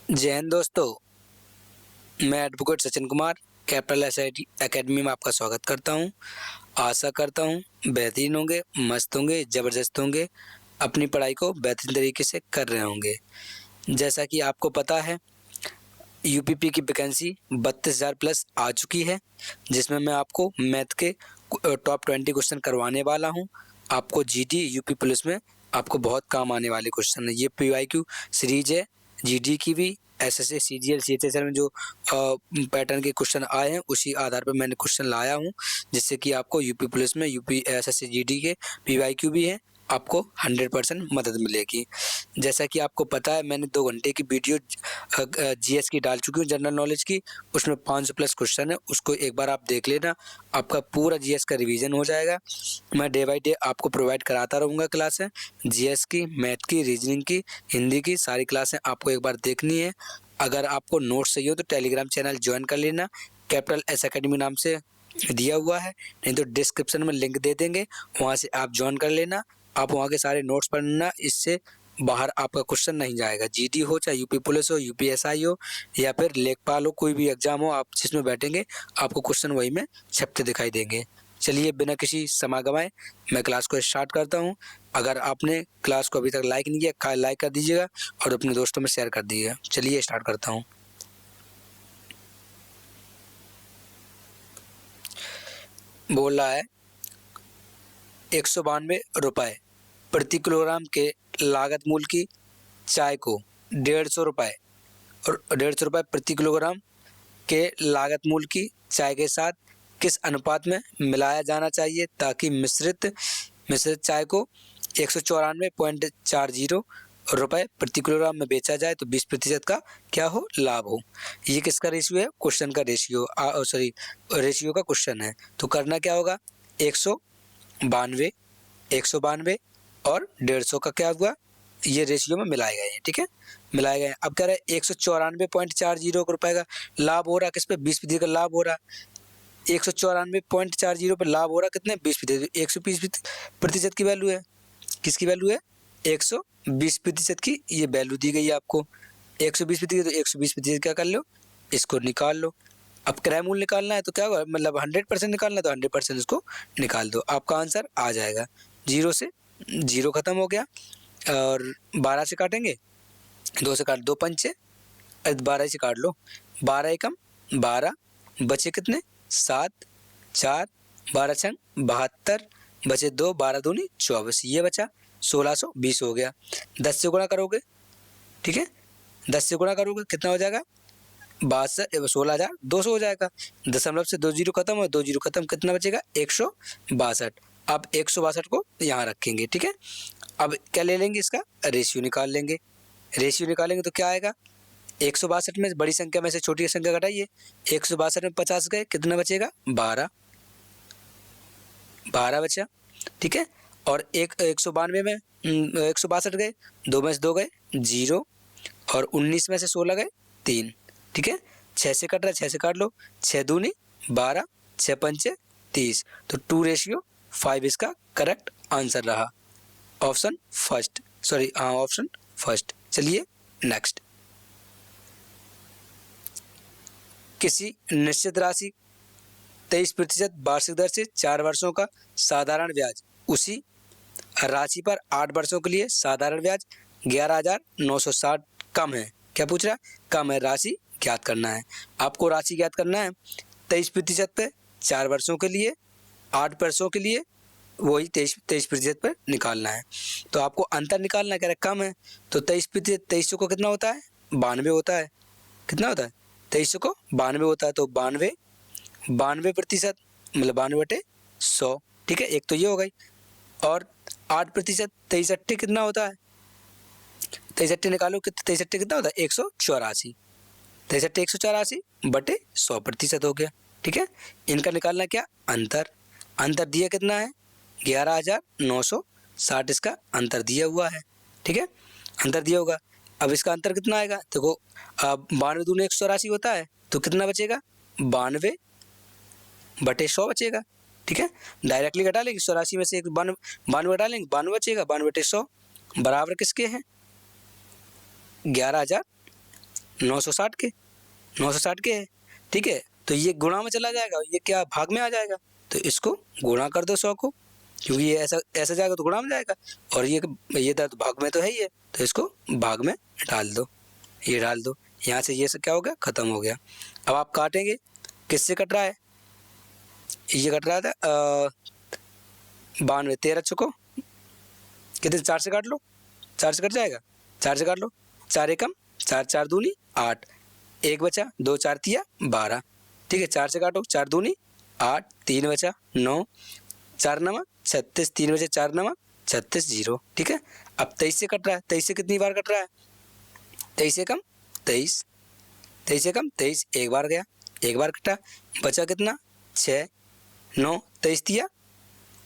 जय हिंद दोस्तों। मैं advocate Sachin Kumar capital SIT academy में आपका स्वागत करता हूं। आशा करता हूं बेहतरीन होंगे, मस्त होंगे, ज़बरदस्त होंगे, अपनी पढ़ाई को बेहतरीन तरीके से कर रहे होंगे। जैसा कि आपको पता है यूपीपी की वैकेंसी 32,000 प्लस आ चुकी है, जिसमें मैं आपको मैथ के टॉप 20 क्वेश्चन करवाने वाला हूं। आपको जीडी यूपी पुलिस में आपको बहुत काम आने वाले क्वेश्चन है। ये पीवाईक्यू सीरीज है, जीडी की भी, एसएससी सीजीएल सीएचएसएल में जो पैटर्न के क्वेश्चन आए हैं उसी आधार पर मैंने क्वेश्चन लाया हूं, जिससे कि आपको यूपी पुलिस में यूपी एसएससी जीडी के पीवाईक्यू भी है, आपको 100% मदद मिलेगी। जैसा कि आपको पता है मैंने 2 घंटे की वीडियो जीएस की डाल चुकी हूँ, जनरल नॉलेज की। उसमें 500 प्लस क्वेश्चन है, उसको एक बार आप देख लेना, आपका पूरा जीएस का रिवीजन हो जाएगा। मैं डे बाय डे आपको प्रोवाइड कराता रहूँगा क्लासें, जीएस की, मैथ की, रीजनिंग की, हिंदी की, सारी क्लासें आपको एक बार देखनी है। अगर आपको नोट्स चाहिए हो तो टेलीग्राम चैनल ज्वाइन कर लेना, कैपिटल एस अकेडमी नाम से दिया हुआ है, नहीं तो डिस्क्रिप्शन में लिंक दे देंगे, वहाँ से आप ज्वाइन कर लेना। आप वहाँ के सारे नोट्स पढ़ना, इससे बाहर आपका क्वेश्चन नहीं जाएगा। जीडी हो, चाहे यूपी पुलिस हो, यूपीएसआई हो, या फिर लेखपाल हो, कोई भी एग्जाम हो, आप जिसमें बैठेंगे आपको क्वेश्चन वही में छपते दिखाई देंगे। चलिए बिना किसी समय गंवाए मैं क्लास को स्टार्ट करता हूँ। अगर आपने क्लास को अभी तक लाइक नहीं किया, लाइक कर दीजिएगा और अपने दोस्तों में शेयर कर दीजिएगा। चलिए स्टार्ट करता हूँ। बोल रहा है 192 रुपये प्रति किलोग्राम के लागत मूल्य की चाय को 150 रुपये और 150 रुपये प्रति किलोग्राम के लागत मूल्य की चाय के साथ किस अनुपात में मिलाया जाना चाहिए ताकि मिश्रित चाय को 194.40 रुपये प्रति किलोग्राम में बेचा जाए तो 20% का क्या हो, लाभ हो। ये किसका रेशियो है? क्वेश्चन का रेशियो, रेशियो का क्वेश्चन है। तो करना क्या होगा, 192 और 150 का क्या हुआ, ये रेशियो में मिलाए गए हैं। ठीक है, मिलाए गए। अब कह रहे हैं 194.40 रुपये का लाभ हो रहा, किस पे? 20% का लाभ हो रहा। 194.40 पे लाभ हो रहा, कितने? 20%। 120% की वैल्यू है, किसकी वैल्यू है? 120% की ये वैल्यू दी गई है आपको। 120% तो 120% क्या कर लो, इसको निकाल लो। अब क्रय मूल्य निकालना है तो क्या होगा, मतलब 100% निकालना है तो 100% इसको निकाल दो, आपका आंसर आ जाएगा। 0 से 0 खत्म हो गया और 12 से काटेंगे, 2 से काट, 2 पंचे, 12 से काट लो, 12 एकम 12, बचे कितने? 7, 4, 12 छंग 72, बचे 2, 12 दूनी 24, ये बचा 1620 हो गया। 10 से गुणा करोगे, ठीक है, 10 से गुणा करोगे कितना हो जाएगा? 16,200 हो जाएगा। दशमलव से 2 जीरो खत्म और 2 जीरो खत्म, कितना बचेगा? 162। अब 162 को यहाँ रखेंगे। ठीक है, अब क्या ले लेंगे, इसका रेशियो निकाल लेंगे। रेशियो निकालेंगे तो क्या आएगा, 162 में बड़ी संख्या में से छोटी संख्या घटाइए, 162 में 50 गए, कितना बचेगा? 12 बचा। ठीक है, और 192 में 162 गए, 2 में से 2 गए 0, और 19 में से 16 गए 3। ठीक है, 6 से कट रहा है, 6 से काट लो, 6 दूनी 12, 6 पंचे 30, तो 2:5 इसका करेक्ट आंसर रहा। Option first, option first. चलिए नेक्स्ट। किसी निश्चित राशि 23% वार्षिक दर से 4 वर्षों का साधारण ब्याज, उसी राशि पर 8 वर्षों के लिए साधारण ब्याज 11,960 कम है। क्या पूछ रहा है? कम है, राशि ज्ञात करना है। आपको राशि ज्ञात करना है 23% पे 4 वर्षों के लिए, 8 वर्षों के लिए वही 23% पर निकालना है। तो आपको अंतर निकालना है, कह रहा है कम है, तो 23%, 2300 को कितना होता है? 92 होता है। कितना होता है? 2300 को 92 होता है, तो 92% मतलब 92/100। ठीक है, एक तो ये हो गई, और 8% 63 कितना होता है? 63 निकालो, कितना 63 कितना होता है? 184। 63 184/100% हो गया। ठीक है, इनका निकालना क्या? अंतर। अंतर दिया कितना है? 11,960 इसका अंतर दिया हुआ है। ठीक है, अंतर दिया होगा। अब इसका अंतर कितना आएगा? देखो, अब 92 दूनी 184 होता है, तो कितना बचेगा? 92/100 बचेगा। ठीक है, डायरेक्टली घटा लेंगे, 184 में से 92 घटा लेंगे, 92 बचेगा। 92/100 बराबर किसके हैं? 11,000 960 के, 960 के है, ठीक है। तो ये गुणा में चला जाएगा, ये क्या भाग में आ जाएगा, तो इसको गुणा कर दो 100 को, क्योंकि ये ऐसा ऐसा जाएगा तो गुणा में जाएगा, और ये तो भाग में तो है ही है, तो इसको भाग में डाल दो, ये डाल दो, यहाँ से ये सब क्या हो गया, खत्म हो गया। अब आप काटेंगे, किससे कट रहा है, ये कट रहा था 92, 13 चुको कितने, 4 से काट लो, 4 से कट जाएगा, 4 से काट लो, 4 एकम 4, 4 दूनी 8, 1 बचा, 2 4 तिया 12, ठीक है। 4 से काटो, 4 दूनी 8, 3 बचा 9, 4 नवा 36, 3 बचे 4 नवा 36, 0, ठीक है। अब 23 से कट रहा है, 23 से कितनी बार कट रहा है, 23 एकम 23, 23 एकम 23, एक बार गया, एक बार कटा, बचा कितना 6, 9, 23 तिया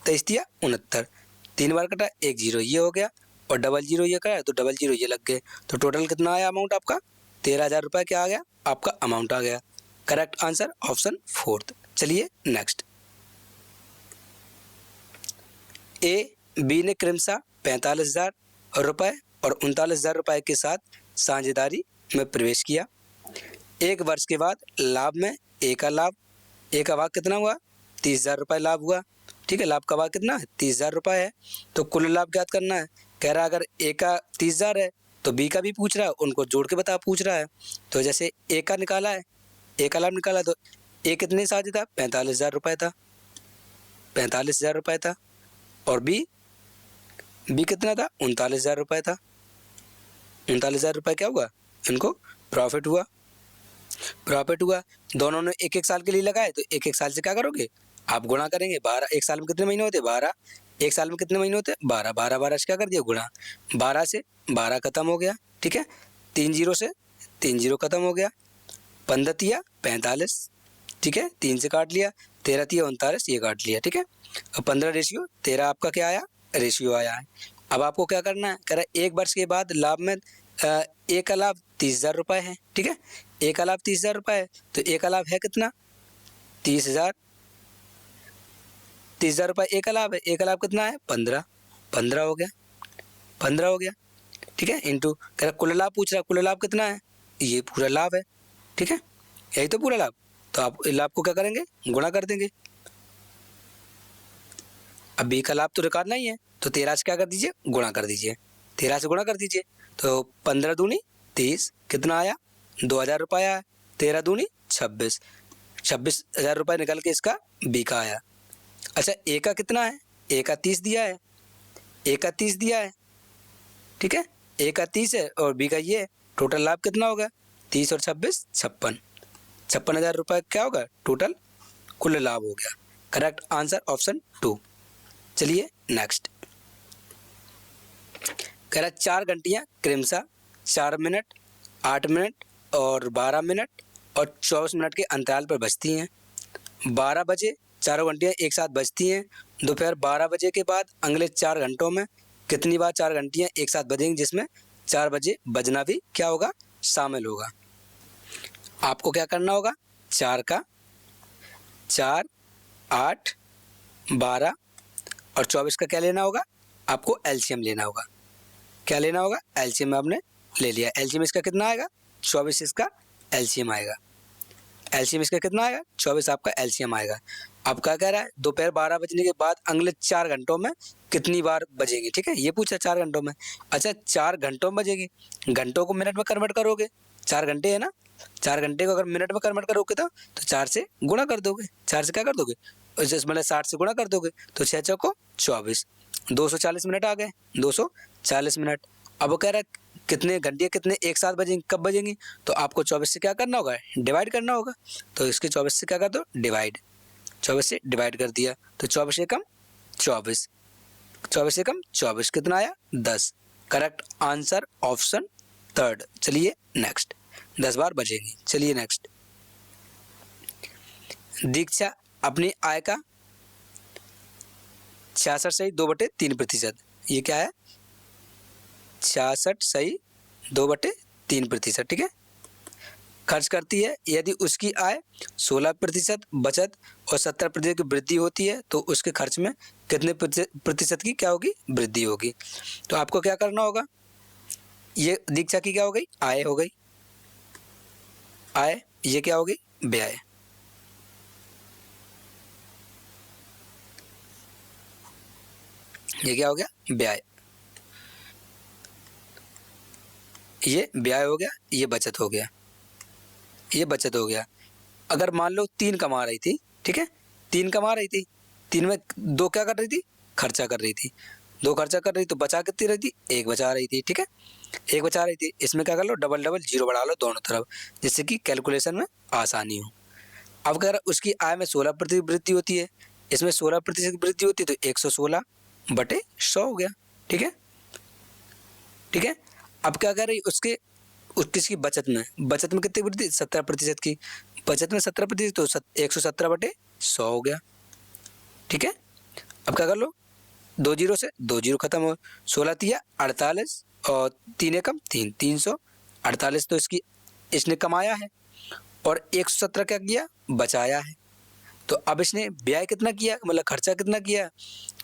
69, 3 बार कटा, 1 0 ये हो गया, और डबल 0 ये करा तो डबल 0 ये लग गए, तो टोटल कितना आया अमाउंट आपका, 13,000 रुपये क्या आ गया, आपका अमाउंट आ गया। Correct answer option 4। चलिए नेक्स्ट, ए बी ने क्रमशः 45,000 रुपये और 39,000 रुपये के साथ साझेदारी में प्रवेश किया। 1 वर्ष के बाद लाभ में ए का भाग कितना हुआ, 30,000 रुपये लाभ हुआ, ठीक है। लाभ का भाग कितना है, 30,000 रुपये है, तो कुल लाभ ज्ञात करना है। कह रहा है अगर ए का 30,000 है तो बी का भी पूछ रहा है, उनको जोड़ के पूछ रहा है। तो जैसे ए का निकाला है, ए का लाभ निकाला, तो ए कितने साझे था, 45,000 रुपये था, 45,000 रुपये था, और बी कितना था, 39,000 रुपये था, 39,000 रुपये क्या हुआ, इनको प्रॉफिट हुआ। दोनों ने 1-1 साल के लिए लगाए, तो 1-1 साल से क्या करोगे, आप गुणा करेंगे, 12, 1 साल में कितने महीने होते, 12, 1 साल में कितने महीने होते, 12, 12 12 से क्या कर दिया गुणा, 12 से 12 खत्म हो गया, ठीक है। 3 0 से 3 0 खत्म हो गया, 15 तिया 45, ठीक है, 3 से काट लिया, 13 तिया 39 ये काट लिया, ठीक है। अब 15 रेशियो 13 आपका क्या आया, रेशियो आया है। अब आपको क्या करना है, कह रहा है 1 वर्ष के बाद लाभ में ए का लाभ 30,000 रुपये है, ठीक है। ए का लाभ 30,000 रुपये है, तो ए का लाभ है कितना, 30,000 रुपये ए का लाभ है, ए का लाभ कितना है 15 हो गया, 15 हो गया, ठीक है। इंटू कह रहा कुल लाभ पूछ रहा, कुल लाभ कितना है, ये पूरा लाभ है, ठीक है, यही तो पूरा लाभ। तो आप लाभ को क्या करेंगे, गुणा कर देंगे। अब बी का लाभ तो निकालना ही है, तो 13 से क्या कर दीजिए, गुणा कर दीजिए, 13 से गुणा कर दीजिए, तो 15 दूनी 30, कितना आया 2,000 रुपये आया, 13 दूनी 26, 26,000 रुपये निकल के इसका बी का आया। अच्छा ए का कितना है, ए का 30 दिया है, ए का 30 दिया है, ठीक है, ए का 30 है और बी का ये, टोटल लाभ कितना होगा, 30 और 26 56, 56,000 रुपये क्या होगा टोटल कुल लाभ हो गया। Correct answer option 2। चलिए नेक्स्ट, कह रहा 4 घंटियाँ क्रमशः 4 मिनट, 8 मिनट और 12 मिनट और 24 मिनट के अंतराल पर बजती हैं। 12 बजे चारों घंटियाँ एक साथ बजती हैं। दोपहर 12 बजे के बाद अगले 4 घंटों में कितनी बार 4 घंटियाँ एक साथ बजेंगी, जिसमें 4 बजे बजना भी क्या होगा, शामिल होगा। आपको क्या करना होगा, 4 का 4, 8, 12 और 24 का क्या लेना होगा, आपको एलसीएम लेना होगा। क्या लेना होगा, एलसीएम आपने ले लिया, एलसीएम इसका कितना आएगा 24, इसका एलसीएम आएगा, एलसीएम इसका कितना आएगा 24 आपका एलसीएम आएगा। अब क्या कह रहा है, दोपहर 12 बजने के बाद अगले 4 घंटों में कितनी बार बजेगी, ठीक है, ये पूछा 4 घंटों में। अच्छा 4 घंटों में बजेगी, घंटों को मिनट में कन्वर्ट करोगे, 4 घंटे है ना, 4 घंटे को अगर मिनट में कन्वर्ट करोगे तो 4 से गुणा कर दोगे, 4 से क्या कर दोगे, मतलब 60 से गुणा कर दोगे, तो 6 चौको 24, 240 मिनट आ गए, 240 मिनट। अब वो कह रहा है कितने घंटे कितने एक साथ बजेंगी, कब बजेंगी, तो आपको 24 से क्या करना होगा, डिवाइड करना होगा। तो इसके 24 से क्या कर दो, डिवाइड, 24 से डिवाइड कर दिया, तो 24 से कम 24, 24 से कम 24 कितना आया 10। Correct answer option 3। चलिए नेक्स्ट, 10 बार बजेंगी। चलिए नेक्स्ट, दीक्षा अपनी आय का 66.2/3%, ये क्या है 66.2/3%, ठीक है, खर्च करती है। यदि उसकी आय 16% बचत और 70% की वृद्धि होती है तो उसके खर्च में कितने प्रतिशत की क्या होगी, वृद्धि होगी। तो आपको क्या करना होगा, ये दीक्षा की क्या हो गई, आय हो गई, आय, ये क्या होगी, व्यय। ये क्या हो गया, व्यय। ये व्यय हो गया, ये बचत हो गया, ये बचत हो गया। अगर मान लो 3 कमा रही थी, ठीक है, 3 कमा रही थी, 3 में 2 क्या कर रही थी, खर्चा कर रही थी। 2 खर्चा कर रही तो बचा कितनी रही थी, 1 बचा रही थी, ठीक है, 1 बचा रही थी। इसमें क्या कर लो, डबल डबल जीरो बढ़ा लो दोनों तरफ, जिससे कि कैलकुलेशन में आसानी हो। अब अगर उसकी आय में 16% वृद्धि होती है, इसमें 16% वृद्धि होती है, तो 116/100 हो गया, ठीक है, ठीक है। अब क्या कर रही उसके किसकी बचत में कितनी वृद्धि, 17% की। बचत में 17% तो 117/100 हो गया, ठीक है। अब क्या कर लो, 2 जीरो से 2 जीरो खत्म हो, 16 तिया 48 और 3 एकम 3, 348 तो इसने कमाया है, और 117 क्या किया, बचाया है। तो अब इसने व्यय कितना किया, मतलब खर्चा कितना किया,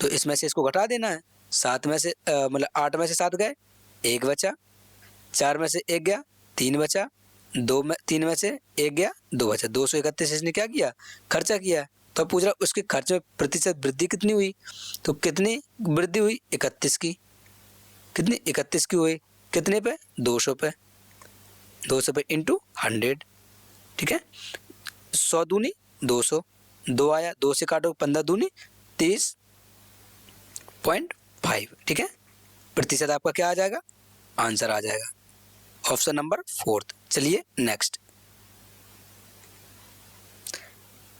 तो इसमें से इसको घटा देना है। 7 में से मतलब 8 में से 7 गए, 1 बचा, 4 में से 1 गया, 3 बचा, 3 में से 1 गया, 2 बचा, 231 इसने क्या किया, खर्चा किया। तो पूछ रहा उसके खर्च में प्रतिशत वृद्धि कितनी हुई, तो कितनी वृद्धि हुई, 31 की। कितनी, 31 की हुई, कितने पे, 200 पे, 200 पे इंटू 100, ठीक है। 100 दूनी 200, 2 आया, 2 से काटो, 15 दूनी 30.5, ठीक है। प्रतिशत आपका क्या आ जाएगा, आंसर आ जाएगा, ऑप्शन नंबर 4। चलिए नेक्स्ट।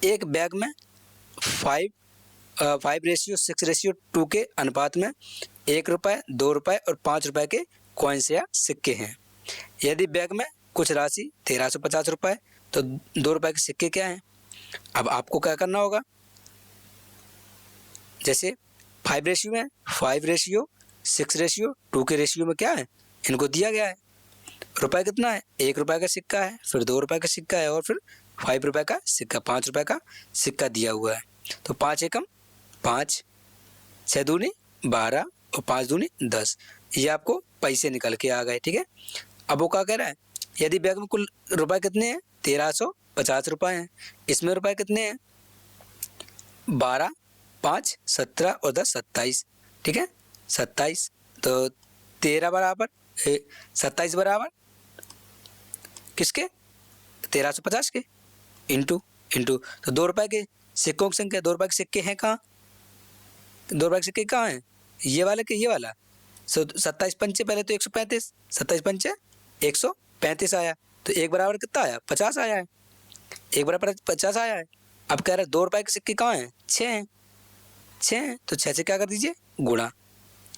एक बैग में 5:6:2 के अनुपात में 1 रुपये, 2 रुपये और 5 रुपये के कॉइन्स या सिक्के हैं। यदि बैग में कुछ राशि 1350 रुपये, तो 2 रुपये के सिक्के क्या हैं। अब आपको क्या करना होगा, जैसे 5 में 5:6:2 के रेशियो में क्या है, इनको दिया गया है। रुपये कितना है, 1 रुपये का सिक्का है, फिर 2 रुपये का सिक्का है, और फिर 5 रुपये का सिक्का, 5 रुपये का सिक्का दिया हुआ है। तो 5 एकम 5, 6 दूनी 12 और 5 दूनी 10, ये आपको पैसे निकल के आ गए, ठीक है। अब वो क्या कह रहा है, यदि बैग में कुल रुपए कितने हैं, 1350 रुपये हैं। इसमें रुपए कितने हैं, 12, 5, 17 और 10 27, ठीक है, 27। तो 13 बराबर 27 बराबर किसके, 1350 के, इंटू इंटू। तो 2 रुपये के सिक्कों की संख्या, 2 रुपये के सिक्के हैं कहाँ, 2 रुपये के सिक्के कहाँ हैं, ये वाला के ये वाला। 27 पंचे पहले तो 135, 27 पंचे 135 आया, तो 1 बराबर कितना आया, 50 आया है, 1 बराबर 50 आया है। अब कह रहे 2 रुपये के सिक्के कहाँ हैं, 6 हैं, 6 हैं, तो 6 से क्या कर दीजिए, गुणा।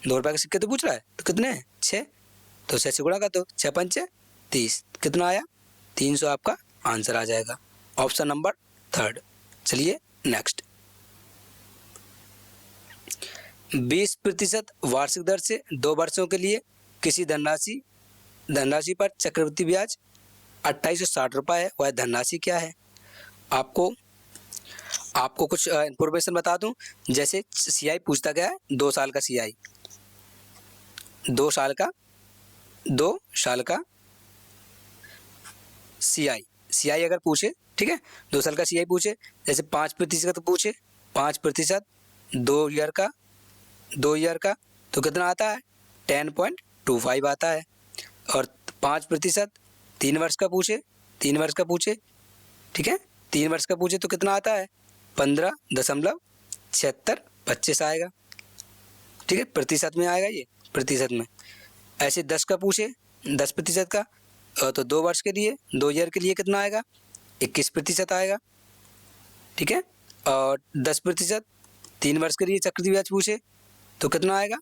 2 रुपये के सिक्के तो पूछ रहा है, तो कितने हैं, 6, तो 6 से गुणा कर दो, 6 पंचे 30, कितना आया, 300 आपका आंसर आ जाएगा, ऑप्शन नंबर 3। चलिए नेक्स्ट। 20% वार्षिक दर से 2 वर्षों के लिए किसी धनराशि पर चक्रवृद्धि ब्याज 2860 रुपये है, वह धनराशि क्या है। आपको कुछ इंफॉर्मेशन बता दूं, जैसे सीआई पूछता गया है, 2 साल का सीआई, 2 साल का सीआई अगर पूछे, ठीक है, 2 साल का सीआई पूछे, जैसे 5% पूछे, 5% 2 ईयर का तो कितना आता है, 10.25 आता है। और 5% 3 वर्ष का पूछे, 3 वर्ष का पूछे, ठीक है, 3 वर्ष का पूछे तो कितना आता है, 15.7625 आएगा, ठीक है, प्रतिशत में आएगा, ये प्रतिशत में। ऐसे 10 का पूछे, 10% का, तो 2 वर्ष के लिए, 2 ईयर के लिए कितना आएगा, 21% आएगा, ठीक है। और 10% 3 वर्ष के लिए चक्रवृद्धि ब्याज पूछे तो कितना आएगा,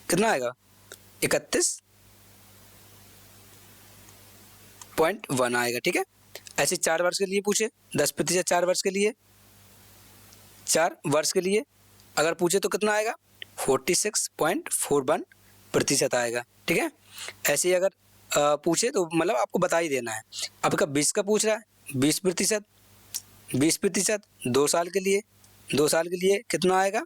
31.1 आएगा, ठीक है। ऐसे 4 वर्ष के लिए पूछे, 10% 4 वर्ष के लिए, 4 वर्ष के लिए अगर पूछे तो कितना आएगा, 46.41% आएगा, ठीक है। ऐसे ही अगर पूछे तो मतलब आपको बता ही देना है। अब का 20 का पूछ रहा है, 20%, 2 साल के लिए, 2 साल के लिए कितना आएगा,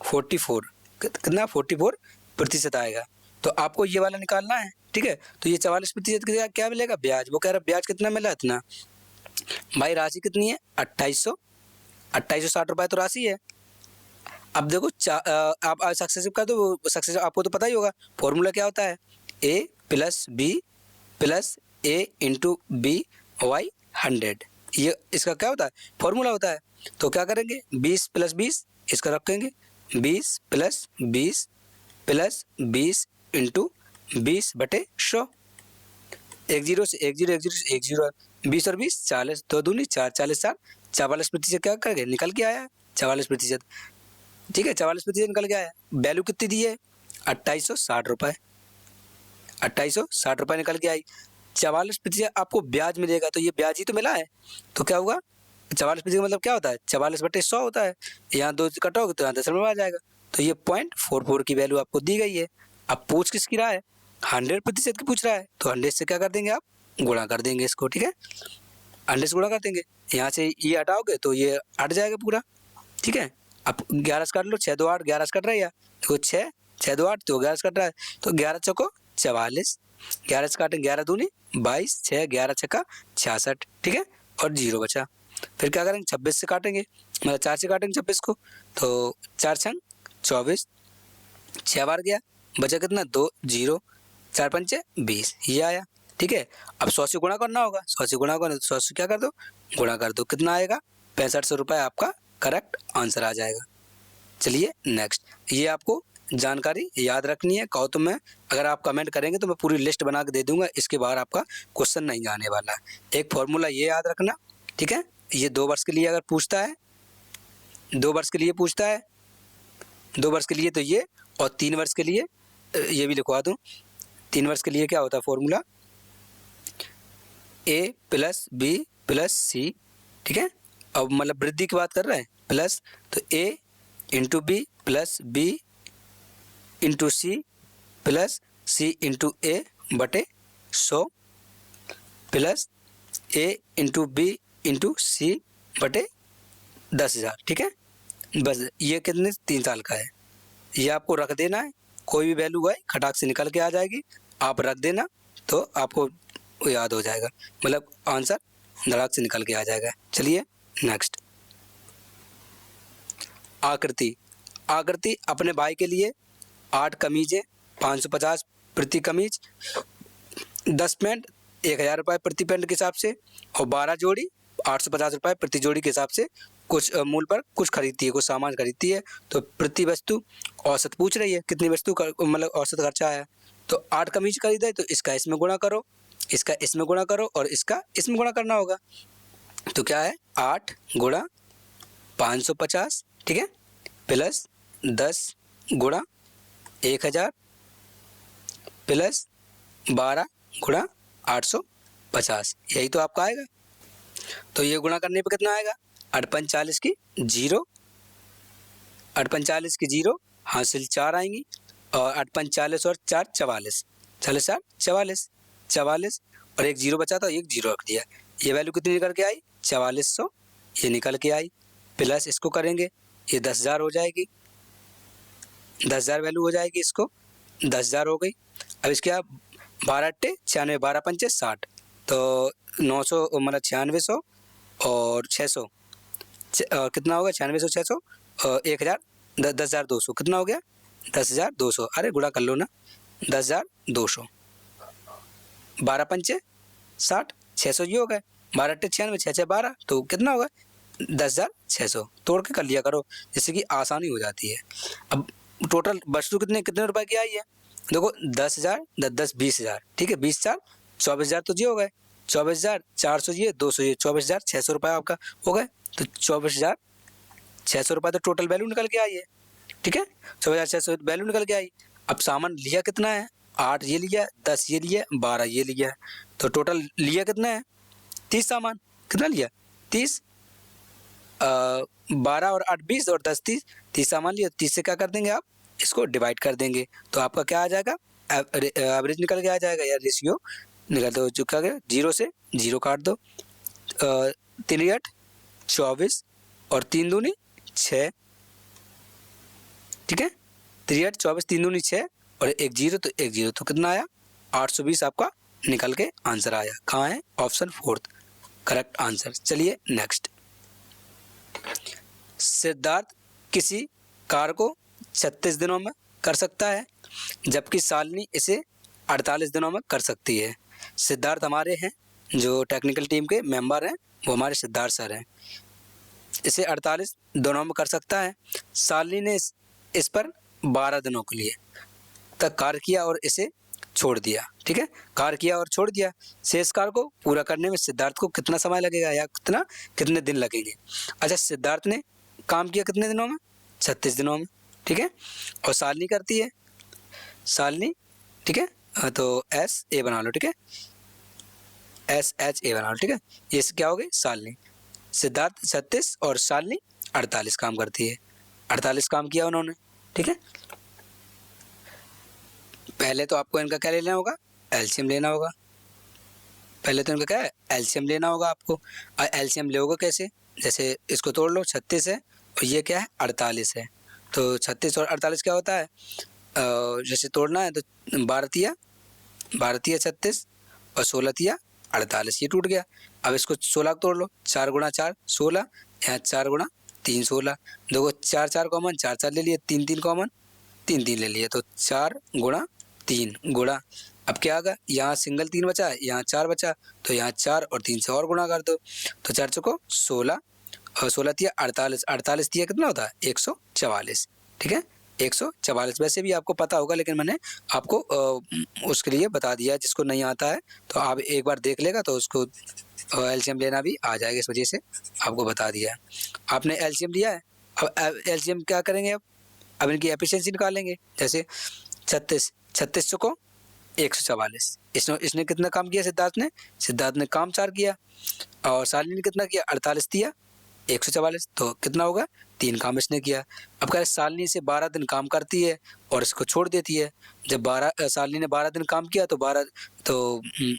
44, कितना 44% आएगा। तो आपको ये वाला निकालना है, ठीक है। तो ये 44% का क्या मिलेगा? ब्याज। वो कह रहा है ब्याज कितना मिला? इतना। भाई राशि कितनी है? 2860 रुपए तो राशि है। अब देखो आप सक्सेसिव का तो सक्सेस आपको तो पता ही होगा, फॉर्मूला क्या होता है? ए plus B plus A into B Y 100। ये इसका क्या होता है? फॉर्मूला होता है। तो क्या करेंगे? 20 प्लस 20 इसका रखेंगे, 20 प्लस 20 प्लस 20 इंटू 20/100। एक जीरो से एक जीरो, एक जीरो से एक जीरो, 20 और 20 40, 2 दूनी 4, 40 4, 44% क्या करके निकल के आया है? 44%। ठीक है, 44% निकल के आया। वैल्यू कितनी दी है? 2860 रुपये। 2860 रुपये निकल के आई। 44% आपको ब्याज मिलेगा, तो ये ब्याज ही तो मिला है। तो क्या होगा? 44% का मतलब क्या होता है? 44/100 होता है। यहाँ 2 कटोगे तो यहाँ 10 में आ जाएगा। तो ये 0.44 की वैल्यू आपको दी गई है। अब पूछ किसकी रहा है? 100% की पूछ रहा है, तो 100 से क्या कर देंगे आप? गुणा कर देंगे इसको। ठीक है, 100 से गुणा कर देंगे। यहाँ से ये हटाओगे तो ये हट जाएगा पूरा। ठीक है, अब 11 से काट लो, 6 2 8, 11 से कट रहा है। देखो 6 6 2 8, तो 11 से कट रहा है, तो 11 चौको 44, 11 से काटेंगे 11 दूनी 22, 6 11 छक्का 66। ठीक है, और 0 बचा। फिर क्या करेंगे? 26 से काटेंगे, मतलब 4 से काटेंगे 26 को, तो 4 छंग 24, 6 बार गया, बचा कितना? 2 0, 4 पंचे 20, ये आया। ठीक है, अब 100 से गुणा करना होगा। 100 से गुणा करना, तो 100 से क्या कर दो? गुणा कर दो। कितना आएगा? 6500 रुपये आपका करेक्ट आंसर आ जाएगा। चलिए नेक्स्ट, ये आपको जानकारी याद रखनी है। कहो तो मैं, अगर आप कमेंट करेंगे तो मैं पूरी लिस्ट बना के दे दूंगा, इसके बाहर आपका क्वेश्चन नहीं आने वाला है। एक फॉर्मूला ये याद रखना। ठीक है, ये 2 वर्ष के लिए अगर पूछता है, 2 वर्ष के लिए पूछता है, 2 वर्ष के लिए तो ये, और 3 वर्ष के लिए ये भी लिखवा दूं। 3 वर्ष के लिए क्या होता है फॉर्मूला? ए प्लस बी प्लस सी। ठीक है, अब मतलब वृद्धि की बात कर रहे हैं, प्लस, तो A into B plus B into C plus C into A बटे 100 plus A into B into C बटे 10,000। ठीक है, बस ये कितने? 3 साल का है। ये आपको रख देना है, कोई भी वैल्यू है खटाक से निकल के आ जाएगी, आप रख देना तो आपको याद हो जाएगा, मतलब आंसर धड़ाक से निकल के आ जाएगा। चलिए नेक्स्ट, आकृति। आकृति अपने भाई के लिए 8 कमीजें 550 प्रति कमीज, 10 पैंट 1000 रुपये प्रति पैंट के हिसाब से, और 12 जोड़ी 850 रुपये प्रति जोड़ी के हिसाब से कुछ मूल पर कुछ खरीदती है, कुछ सामान खरीदती है। तो प्रति वस्तु औसत पूछ रही है, कितनी वस्तु मतलब औसत खर्चा है। तो 8 कमीज खरीदे, तो इसका इसमें गुणा करो, इसका इसमें गुणा करो, और इसका इसमें गुणा करना होगा। तो क्या है? 8 गुणा 550, ठीक है, प्लस 10 गुणा 1000 प्लस 12 गुणा 850, यही तो आपका आएगा। तो ये गुणा करने पे कितना आएगा? 8×5 की 0, 8×5 की 0, हासिल 4 आएंगी, और 8×5 और 4 44, 44 44 44, और एक 0 बचा था, एक 0 रख दिया। ये वैल्यू कितनी निकल के आई? 4400 ये निकल के आई, प्लस इसको करेंगे, ये 10,000 हो जाएगी, 10,000 वैल्यू हो जाएगी, इसको 10,000 हो गई। अब इसके आप 12 अट्टे 96, 12 पंचे 60, तो 900 मतलब 9600 और 600, कितना होगा? 9600 600 1000 10,200, कितना हो गया? 10,200। अरे गुणा कर लो ना, 10,200, 12 पंचे 60, 600 ये हो गए, 12 अट्टे 96, 6 6 12, तो कितना होगा? 10,600। तोड़ के कर लिया करो, जिससे कि आसानी हो जाती है। अब टोटल वस्तु कितने रुपए की आई है? देखो 10,000 10 20,000, ठीक है, 20 4 24,000 तो ये हो गए, 24,400 ये, 200 ये, 24,600 रुपये आपका हो गए। तो 24,600 रुपये तो टोटल वैल्यू निकल के आई है। ठीक है, 24,600 वैल्यू निकल के आई। अब सामान लिया कितना है? 8 ये लिया, 10 ये लिया, 12 ये लिया, तो टोटल लिया कितना है? 30 सामान। कितना लिया? 30, 12 और 8 20 और 10 30, 30 सामान लिया। 30 से क्या कर देंगे आप? इसको डिवाइड कर देंगे, तो आपका क्या आ जाएगा? एवरेज निकल के आ जाएगा, या रेशियो निकल दो, जो क्या गया 0 से 0 काट दो, 3 8 24 और 3 दूनी 6, ठीक है, 3 8 24 3 दूनी 6 और एक 0, तो एक 0, तो कितना आया? 820 आपका निकल के आंसर आया। कहाँ है? Option 4 correct answer. चलिए नेक्स्ट। सिद्धार्थ किसी कार्य को 36 दिनों में कर सकता है, जबकि शालिनी इसे 48 दिनों में कर सकती है। सिद्धार्थ हमारे हैं जो टेक्निकल टीम के मेंबर हैं, वो हमारे सिद्धार्थ सर हैं। इसे 48 दिनों में कर सकता है। शालिनी ने इस पर 12 दिनों के लिए तक कार्य किया और इसे छोड़ दिया। ठीक है, कार्य किया और छोड़ दिया। शेष कार्य को पूरा करने में सिद्धार्थ को कितना समय लगेगा या कितने दिन लगेंगे? अच्छा, सिद्धार्थ ने काम किया कितने दिनों में? 36 दिनों में। ठीक है, और शालिनी करती है, शालिनी, ठीक है, तो एस ए बना लो। ठीक है, SHA बना लो। ठीक है, ये क्या हो गई? शालिनी। सिद्धार्थ 36 और शालिनी 48 काम करती है। 48 काम किया उन्होंने। ठीक है, पहले तो आपको इनका क्या लेना होगा? एलसीएम लेना होगा। पहले तो इनका क्या है? एलसीएम लेना होगा आपको। और एलसीएम लोगे कैसे? जैसे इसको तोड़ लो, 36 है और ये क्या है? 48 है। तो 36 और 48 क्या होता है? जैसे तोड़ना है तो 12 तिया 36 और 16 तिया 48, ये टूट गया। अब इसको 16 तोड़ लो, 4 गुणा 4 16, यहाँ 4 गुणा 3 16। देखो 4 4 कॉमन, 4 4 ले लिए, 3 3 कॉमन, 3 3 ले लिए, तो 4 गुणा 3 गुणा। अब क्या आगा? यहाँ सिंगल 3 बचा, यहाँ 4 बचा, तो यहाँ 4 और 3 से और गुणा कर दो, तो 4 चौको 16 और 16 तिया 48, 48 तिया कितना होता है? 144। ठीक है, 144। वैसे भी आपको पता होगा, लेकिन मैंने आपको उसके लिए बता दिया, जिसको नहीं आता है तो आप एक बार देख लेगा तो उसको एलसीएम लेना भी आ जाएगा, इस वजह से आपको बता दिया। आपने एलसीएम लिया है, अब एलसीएम क्या करेंगे? अब इनकी एफिशिएंसी निकालेंगे। जैसे 36 चौको 144। इसने कितना काम किया? सिद्धार्थ ने काम 4 किया, और शालिनी ने कितना किया? 48 दिया 144, तो कितना होगा? 3 काम इसने किया। अब कह रहे शालिनी से 12 दिन काम करती है और इसको छोड़ देती है। जब शालिनी ने 12 दिन काम किया तो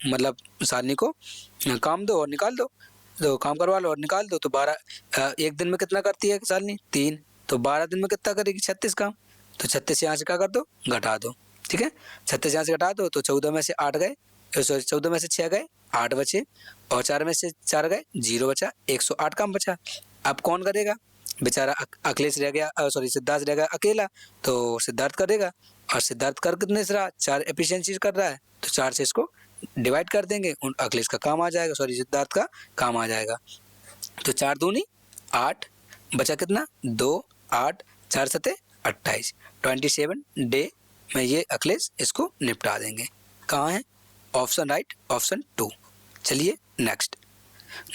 मतलब शालिनी को काम दो और निकाल दो, तो काम करवा लो और निकाल दो। तो 12 एक दिन में कितना करती है शालिनी? 3। तो 12 दिन में कितना करेगी? 36 काम। तो 36 यहाँ से क्या कर दो? घटा दो। ठीक है, 36 यहाँ से घटा दो तो 14 में से 8 गए, सॉरी 14 में से 6 गए, 8 बचे, और 4 में से 4 गए, 0 बचा, 108 काम बचा। अब कौन करेगा? बेचारा अखिलेश रह गया, सॉरी सिद्धार्थ रह गया अकेला, तो सिद्धार्थ करेगा। और सिद्धार्थ कर कितने से रहा? 4 एफिशिएंसी कर रहा है, तो 4 से इसको डिवाइड कर देंगे, उन अखिलेश का काम आ जाएगा, सॉरी सिद्धार्थ का काम आ जाएगा। तो 4 दूनी 8, बचा कितना? 2 8 4 सते 28, 27 डे में ये अखिलेश इसको निपटा देंगे। कहाँ है? Option right, option 2। चलिए नेक्स्ट।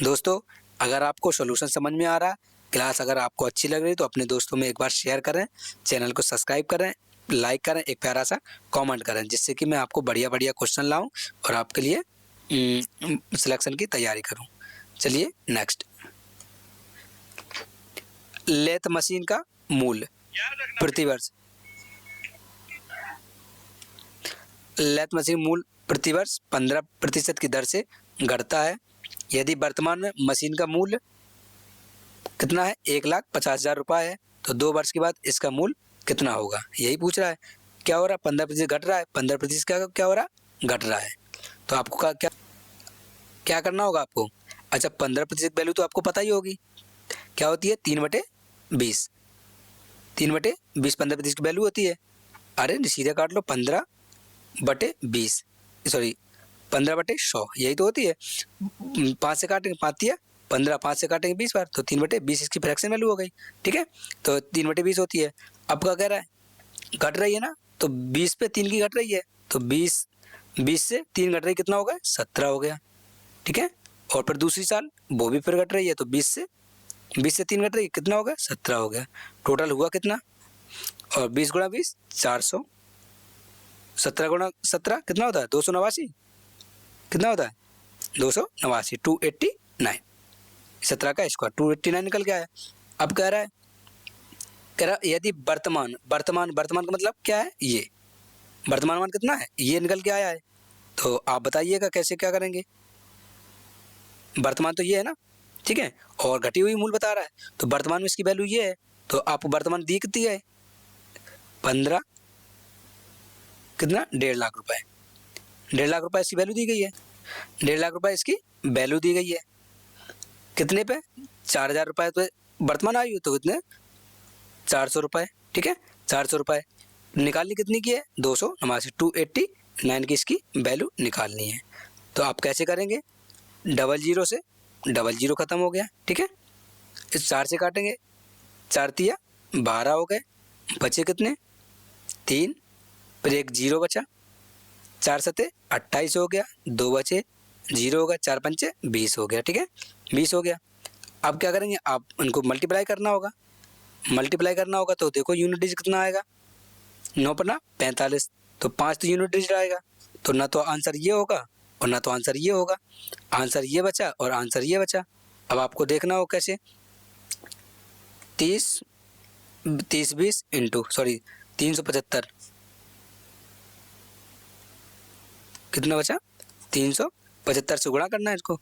दोस्तों, अगर आपको सॉल्यूशन समझ में आ रहा, क्लास अगर आपको अच्छी लग रही तो अपने दोस्तों में एक बार शेयर करें, चैनल को सब्सक्राइब करें, लाइक करें, एक प्यारा सा कमेंट करें, जिससे कि मैं आपको बढ़िया बढ़िया क्वेश्चन लाऊं और आपके लिए सिलेक्शन की तैयारी करूं। चलिए नेक्स्ट। लेथ मशीन का मूल्य प्रतिवर्ष, लेथ मशीन मूल्य प्रतिवर्ष 15% की दर से घटता है। यदि वर्तमान में मशीन का मूल्य कितना है? 1,50,000 रुपये है, तो 2 वर्ष के बाद इसका मूल्य कितना होगा? यही पूछ रहा है। क्या हो रहा है? 15% घट रहा है। 15% क्या हो रहा है? घट रहा है। तो आपको क्या करना होगा आपको? अच्छा, 15% वैल्यू तो आपको पता ही होगी, क्या होती है? 3/20। 3/20 15% की वैल्यू होती है। अरे सीधे काट लो, 15/20, सॉरी 15/100, यही तो होती है। 5 से काटेंगे 5 तिया 15, 5 से काटेंगे 20 बार, तो 3/20 इसकी फ्रैक्शन वैल्यू हो गई। ठीक है, तो 3/20 होती है। अब क्या कह रहा है? घट रही है ना, तो 20 पे 3 की घट रही है, तो 20 से 3 घट रही, कितना हो गया? 17 हो गया। ठीक है, और फिर दूसरी साल वो भी फिर घट रही है, तो 20 से 3 घट रही है, कितना हो गया? 17 हो गया। टोटल हुआ कितना? और 20 गुणा 20 400, 17 गुणा 17 कितना होता है? 289। कितना होता है? 289, 289। 17 का स्क्वायर 289 निकल के आया। अब कह रहा है यदि वर्तमान का मतलब क्या है? ये वर्तमान मान कितना है? ये निकल के आया है। तो आप बताइएगा कैसे क्या करेंगे? वर्तमान तो ये है ना, ठीक है, और घटी हुई मूल्य बता रहा है, तो वर्तमान में इसकी वैल्यू ये है, तो आपको वर्तमान दी कितनी है? 15 कितना? 1.5 लाख रुपए। 1.5 लाख रुपए इसकी वैल्यू दी गई है, 1.5 लाख रुपए इसकी वैल्यू दी गई है। कितने पे? 4,000 रुपये तो वर्तमान आयु, तो कितने? 400 रुपये। ठीक है, 400 रुपये निकालनी कितनी की है? 289, 289 की इसकी वैल्यू निकालनी है। तो आप कैसे करेंगे? 00 से 00 खत्म हो गया। ठीक है, इस 4 से काटेंगे, 4 तिया 12 हो गए, बचे कितने? 3, फिर एक 0 बचा, 4 सते 28 हो गया, 2 बचे, 0 हो गया, 4 पंचे 20 हो गया। ठीक है, 20 हो गया। अब क्या करेंगे? आप उनको मल्टीप्लाई करना होगा। मल्टीप्लाई करना होगा तो देखो यूनिट डिजिट कितना आएगा? 9 पन्ना 45, तो 5 तो यूनिट डिजिट आएगा। तो ना तो आंसर ये होगा और ना तो आंसर ये होगा, आंसर ये बचा और आंसर ये बचा। अब आपको देखना हो कैसे? 30 20 इंटू 375, कितना बचा? 375 से गुणा करना है इसको।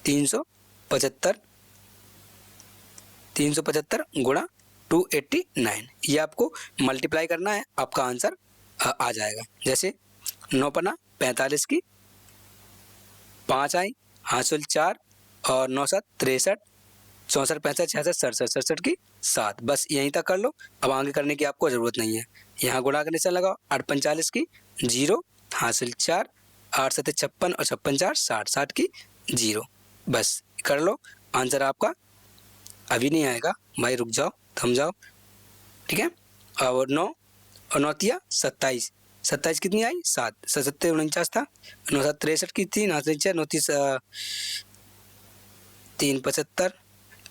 375 गुणा 289, ये आपको मल्टीप्लाई करना है, आपका आंसर आ जाएगा। जैसे 9 पन्ना 45 की 5 आई, हासिल 4 और 9 7 63, 64 65 66 67 67 की 7। बस यहीं तक कर लो, अब आगे करने की आपको ज़रूरत नहीं है। यहाँ गुणा करने से लगाओ, 8 45 की 0, हासिल 4, 8 7 56 और 56 4 60, 60 की 0। बस कर लो, आंसर आपका अभी नहीं आएगा भाई, रुक जाओ, थम जाओ। ठीक है, और 9 और 9 तिया 27, 27 कितनी आई? 7, 7 49 था, 9 7 63 की 3, हासिल 4, 9 3 75,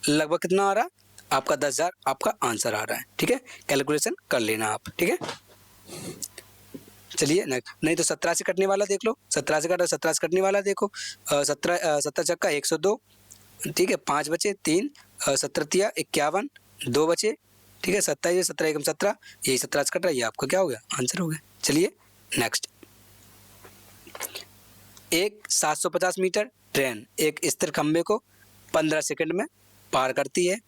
लगभग कितना आ रहा? आपका 10,000 आपका आंसर आ रहा है। ठीक है, कैलकुलेशन कर लेना आप। ठीक है, चलिए नहीं तो 17 से कटने वाला देख लो, 17 से कटा, 17 से कटने वाला देखो। 17 चक्का 102, ठीक है, 5 बचे, 3 17 तिया 51, 2 बचे। ठीक है, 27 17 एकम 17, यही 17 से कट रहा है, ये आपका क्या हो गया? आंसर हो गया। चलिए नेक्स्ट, एक 750 मीटर ट्रेन एक स्थिर खंबे को 15 सेकंड में पार करती है।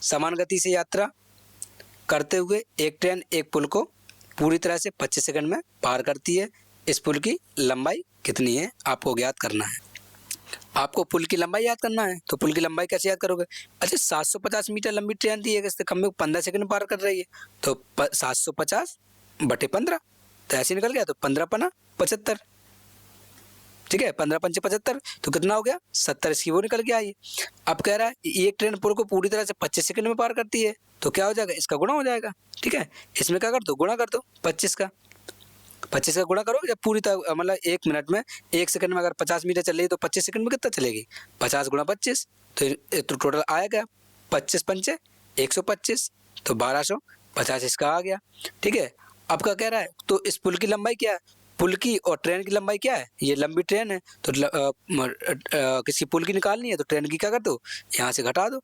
समान गति से यात्रा करते हुए एक ट्रेन एक पुल को पूरी तरह से 25 सेकंड में पार करती है। इस पुल की लंबाई कितनी है? आपको ज्ञात करना है। आपको पुल की लंबाई याद करना है, तो पुल की लंबाई कैसे याद करोगे? अच्छा, 750 मीटर लंबी ट्रेन थी, एक खंबे को 15 सेकंड में पार कर रही है, तो 750 बटे 15, तो ऐसे निकल गया। तो 15 पना 75, ठीक है, 15 पंचे 75, तो कितना हो गया? 70, इसकी वो निकल के आई। अब कह रहा है एक ट्रेन पुल को पूरी तरह से 25 सेकंड में पार करती है, तो क्या हो जाएगा? इसका गुणा हो जाएगा। ठीक है, इसमें क्या कर दो? गुणा कर दो 25 का, 25 का गुणा करो या पूरी तरह, मतलब 1 मिनट में 1 सेकंड में अगर 50 मीटर चल रही है तो 25 सेकंड में कितना चलेगी? 50 गुणा 25, तो टोटल आएगा 25 पंचे 125, तो 1250 इसका आ गया। ठीक है, अब क्या कह रहा है? तो इस पुल की लंबाई क्या है? पुल की और ट्रेन की लंबाई क्या है? ये लंबी ट्रेन है, तो किसी पुल की निकालनी है, तो ट्रेन की क्या कर दो? यहाँ से घटा दो,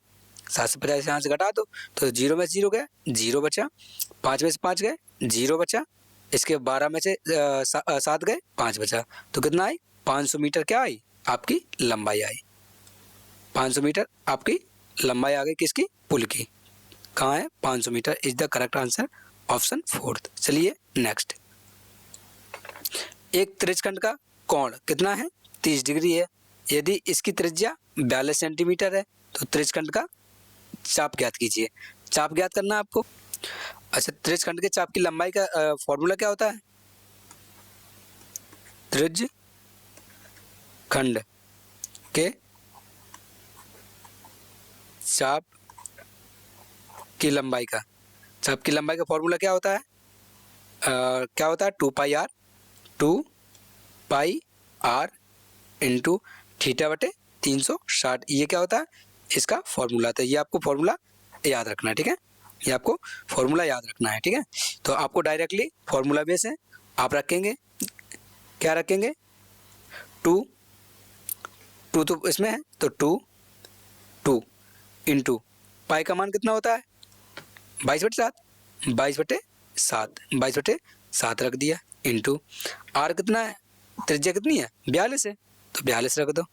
750 यहाँ से घटा दो, तो 0 में से 0 गए, 0 बचा, 5 में से 5 गए, 0 बचा, इसके 12 में से 7 गए, 5 बचा, तो कितना आई? 500 मीटर क्या आई? आपकी लंबाई आई। 500 मीटर आपकी लंबाई आ गई किसकी? पुल की। कहाँ है? 500 metre is the correct answer, option 4। चलिए नेक्स्ट, एक त्रिज्यखंड का कोण कितना है? 30 डिग्री है। यदि इसकी त्रिज्या 42 सेंटीमीटर है तो त्रिज्यखंड का चाप ज्ञात कीजिए। चाप ज्ञात करना है आपको। अच्छा, त्रिज्यखंड के चाप की लंबाई का फॉर्मूला क्या होता है? त्रिज्यखंड के चाप की लंबाई का फॉर्मूला क्या होता है? क्या होता है? 2πr इंटू थीटा बटे 360, ये क्या होता है? इसका फॉर्मूला था। ये आपको फॉर्मूला याद रखना है। ठीक है, ये आपको फॉर्मूला याद रखना है। ठीक है, तो आपको डायरेक्टली फॉर्मूला बेस है, आप रखेंगे, क्या रखेंगे? 2 तो इसमें है, तो 2 इंटू पाई का मान कितना होता है? 22/7 रख दिया, इंटू आर कितना है? त्रिज्या कितनी है? 42 है, तो 42 रख दो।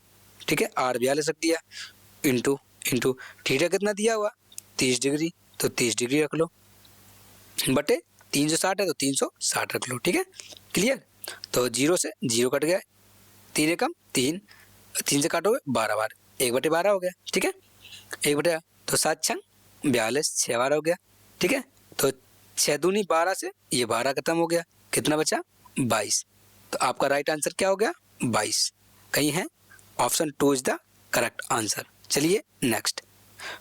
ठीक है, आर 42 रख दिया, इंटू थीटा कितना दिया हुआ? 30 डिग्री, तो 30 डिग्री रख लो, बटे 360 है तो 360 रख लो, ठीक है, क्लियर। तो 0 से 0 कट गया, 3 एकम 3, 3 से काटोगे 12 बार, 1/12 हो गया, ठीक है, 1/, तो 7 छंग 42, 6 बार हो गया, ठीक है। तो 6 दूनी 12 से ये 12 खत्म हो गया, कितना बचा 22। तो आपका राइट आंसर क्या हो गया 22, कहीं है, option 2 is the correct answer. चलिए नेक्स्ट,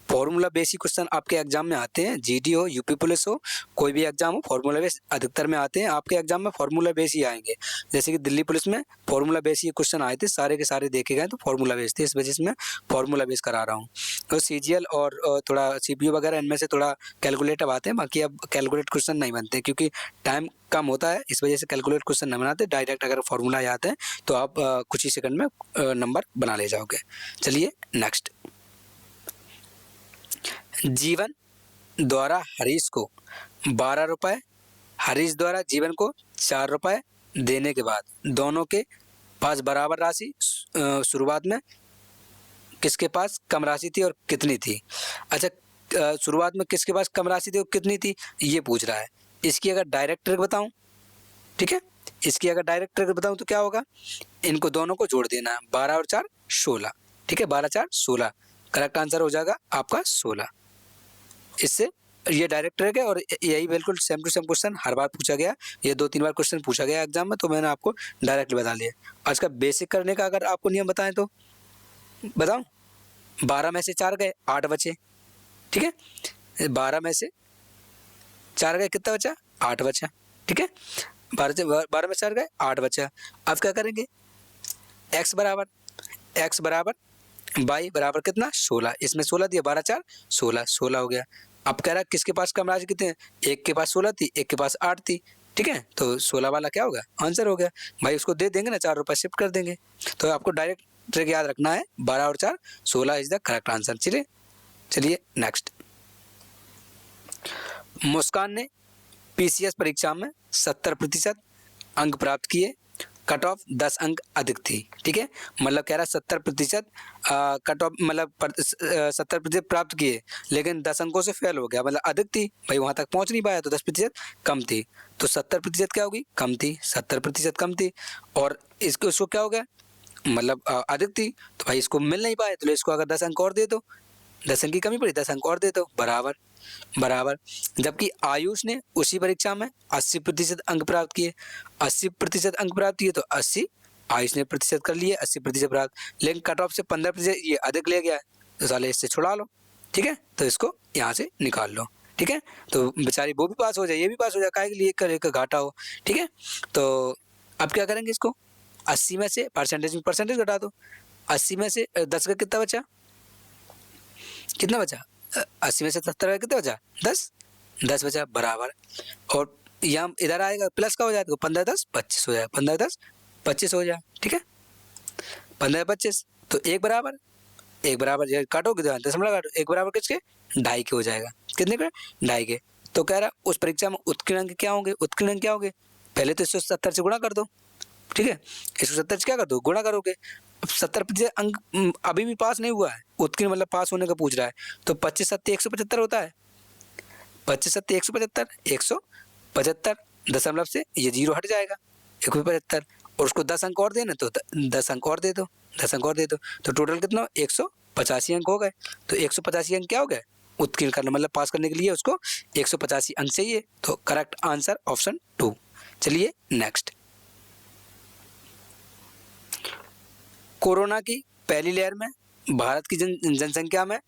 फॉर्मूला बेसिक क्वेश्चन आपके एग्जाम में आते हैं, जीडी हो, यूपी पुलिस हो, कोई भी एग्जाम हो, फॉर्मूला बेस अधिकतर में आते हैं। आपके एग्जाम में फॉर्मूला बेस ही आएंगे, जैसे कि दिल्ली पुलिस में फॉर्मूला बेस ही क्वेश्चन आए थे, सारे के सारे देखे गए तो फॉर्मूला बेस थे, इस वजह से मैं फॉर्मूला बेस करा रहा हूँ। तो सीजीएल और थोड़ा सीपीयू वगैरह इनमें से थोड़ा कैलकुलेट अब आते हैं, बाकी अब कैलकुलेट क्वेश्चन नहीं बनते क्योंकि टाइम कम होता है, इस वजह से कैलकुलेट क्वेश्चन नहीं बनाते। डायरेक्ट अगर फॉर्मूला आते हैं तो आप कुछ ही सेकंड में नंबर बना ले जाओगे। चलिए नेक्स्ट, जीवन द्वारा हरीश को 12 रुपए, हरीश द्वारा जीवन को 4 रुपए देने के बाद दोनों के पास बराबर राशि शुरुआत में किसके पास कम राशि थी और कितनी थी। अच्छा, शुरुआत में किसके पास कम राशि थी और कितनी थी ये पूछ रहा है। इसकी अगर डायरेक्ट ट्रिक बताऊं, ठीक है, इसकी अगर डायरेक्ट ट्रिक बताऊं तो क्या होगा, इनको दोनों को जोड़ देना, 12 और 4 16, ठीक है, 12 4 16, करेक्ट आंसर हो जाएगा आपका 16। इससे ये डायरेक्ट ट्रिक है और यही बिल्कुल सेम टू सेम क्वेश्चन हर बार पूछा गया, ये 2-3 बार क्वेश्चन पूछा गया एग्जाम में, तो मैंने आपको डायरेक्ट बता लिया। आज का बेसिक करने का अगर आपको नियम बताएं तो बताऊं, 12 में से 4 गए 8 बचे, ठीक है, 12 में से 4 गए कितना बचा 8 बचा, ठीक है, 12 में 4 गए 8 बचा। अब क्या करेंगे, x बराबर y बराबर कितना 16, इसमें 16 दिया, 12 4 16, 16 हो गया। अब कह रहा है किसके पास कम राशि कितने हैं, एक के पास 16 थी, एक के पास 8 थी, ठीक है, तो 16 वाला क्या होगा आंसर हो गया। भाई उसको दे देंगे ना, 4 रुपये शिफ्ट कर देंगे। तो आपको डायरेक्ट ट्रिक याद रखना है, 12 और 4 16 इज द करेक्ट आंसर। चलिए नेक्स्ट, मुस्कान ने पीसीएस परीक्षा में 70% अंक प्राप्त किए, कट ऑफ 10 अंक अधिक थी, ठीक है, मतलब कह रहा है 70% कट ऑफ मतलब 70% प्राप्त किए लेकिन 10 अंकों से फेल हो गया, मतलब अधिक थी, भाई वहां तक पहुंच नहीं पाया तो 10% कम थी। तो 70% क्या होगी कम थी, 70% कम थी, और इसको क्या हो गया मतलब अधिक थी, तो भाई इसको मिल नहीं पाए, तो इसको अगर 10 अंक और दे दो, 10 अंक की कमी पड़ी, 10 अंक और दे दो, बराबर बराबर। जबकि आयुष ने उसी परीक्षा में 80% अंक प्राप्त किए, 80% अंक प्राप्त किए, तो 80 आयुष ने प्रतिशत कर लिए, 80% प्राप्त, लेकिन कट ऑफ से 15% ये अधिक ले गया है, तो साले इससे छुड़ा लो, ठीक है, तो इसको यहाँ से निकाल लो, ठीक है, तो बेचारी वो भी पास हो जाए, ये भी पास हो जाए, काहे के लिए कर एक घाटा हो, ठीक है। तो अब क्या करेंगे, इसको 80 में से परसेंटेज घटा दो, 80 में से 10 का कितना बचा, कितना बचा 80 में से 70 का कितना बचा 10 बचा, बराबर। और यहाँ इधर आएगा प्लस का हो जाएगा, 15 10 25 हो जाएगा, 15 10 25 हो जाए, ठीक है, 15 25, तो एक बराबर काटोगे तो दशमलव काटो, एक बराबर किसके 2.5 के हो जाएगा, कितने के 2.5 के। तो कह रहा उस परीक्षा में उत्कीर्ण अंक क्या होंगे, उत्कीर्ण अंक क्या होंगे, पहले तो 170 से गुणा कर दो, ठीक है, 170 से क्या कर दो गुणा करोगे। अब 70% अंक अभी भी पास नहीं हुआ है, उत्कीर्ण मतलब पास होने का पूछ रहा है, तो 25 7 175 होता है, 25 7 175, 175 दशमलव से ये 0 हट जाएगा, 175, और उसको 10 अंक और देना तो 10 अंक और दे दो, 10 अंक और दे दो, तो टोटल कितना 185 अंक हो गए। तो 185 अंक क्या हो गए उत्कीर्ण करना, मतलब पास करने के लिए उसको 185 अंक चाहिए, तो करेक्ट आंसर ऑप्शन 2। चलिए नेक्स्ट, कोरोना की पहली लहर में भारत की जनसंख्या में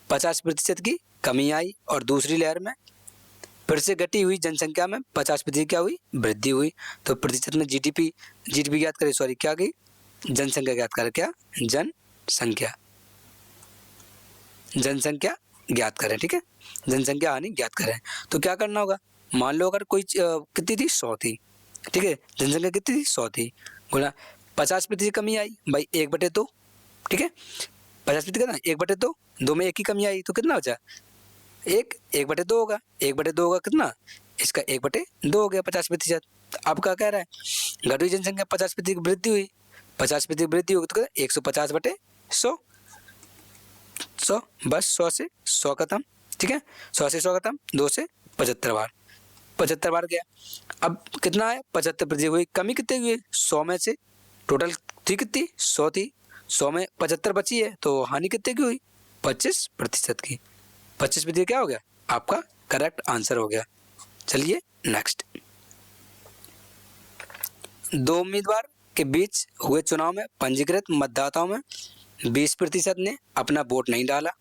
50% की कमी आई, और दूसरी लहर में फिर से घटी हुई जनसंख्या में 50% क्या हुई वृद्धि हुई। तो प्रतिशत में जीडीपी ज्ञात करें, सॉरी क्या गई जनसंख्या ज्ञात करें, क्या जनसंख्या ज्ञात करें, ठीक है, जनसंख्या हानि ज्ञात करें। तो क्या करना होगा, मान लो अगर कोई कितनी थी 100 थी, ठीक है, जनसंख्या कितनी थी 100 थी, गुणा 50% कमी आई भाई 1/2, ठीक है, 50% कितना 1/2, 2 में 1 की कमी आई तो कितना बचा 1/2 होगा, 1/2 होगा कितना इसका 1/2 हो गया 50%। अब क्या कह रहा है घटी जनसंख्या 50% की वृद्धि हुई, 50% वृद्धि होगी तो 150/100, 100 बस 100 से 100 खत्म, ठीक है, 100 से 100 खत्म, 2 से 75 बार, 75 बार गया। अब कितना है 75% हुई, कमी कितनी हुई 100 में से, टोटल थी कितनी 100 थी, 100 में 75 बची है तो हानि कितने की हुई 25% की। 25% क्या हो गया आपका करेक्ट आंसर हो गया। चलिए नेक्स्ट। दो उम्मीदवार के बीच हुए चुनाव में पंजीकृत मतदाताओं में 20% ने अपना वोट नहीं डाला,